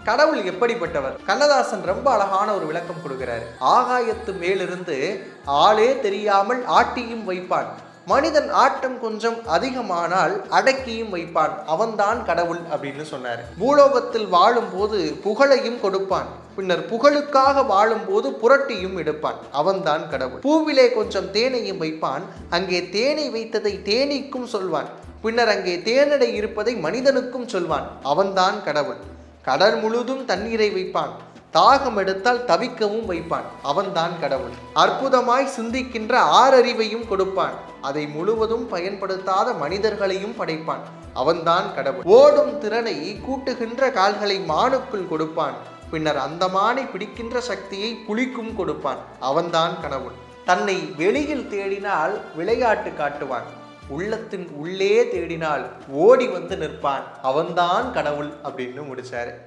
கடவுள் எப்படிப்பட்டவர்? கண்ணதாசன் ரொம்ப அழகான ஒரு விளக்கம் கொடுக்கிறார். ஆகாயத்து மேலிருந்து ஆளே தெரியாமல் ஆட்டியும் வைப்பான், மனிதன் ஆட்டம் கொஞ்சம் அதிகமானால் அடக்கியும் வைப்பான், அவன்தான் கடவுள் அப்படின்னு சொன்னார். பூலோகத்தில் வாழும் போது புகழையும் கொடுப்பான், பின்னர் புகழுக்காக வாழும் போது புரட்டியும் எடுப்பான், அவன்தான் கடவுள். பூவிலே கொஞ்சம் தேனையும் வைப்பான், அங்கே தேனை வைத்ததை தேனீக்கும் சொல்வான், பின்னர் அங்கே தேனடை இருப்பதை மனிதனுக்கும் சொல்வான், அவன்தான் கடவுள். கடல் முழுதும் தண்ணீரை வைப்பான், தாகம் எடுத்தால் தவிக்கவும் வைப்பான், அவன்தான் கடவுள். அற்புதமாய் சிந்திக்கின்ற ஆறறிவையும் கொடுப்பான், அதை முழுவதும் பயன்படுத்தாத மனிதர்களையும் படைப்பான், அவன்தான் கடவுள். ஓடும் திறனை கூட்டுகின்ற கால்களை மானுக்குள் கொடுப்பான், பின்னர் அந்த மானை பிடிக்கின்ற சக்தியை புலிக்கும் கொடுப்பான், அவன்தான் கடவுள். தன்னை வெளியில் தேடினால் விளையாட்டு காட்டுவான், உள்ளத்தின் உள்ளே தேடினால் ஓடி வந்து நிற்பான், அவன்தான் கடவுள் அப்படின்னு முடிச்சாரு.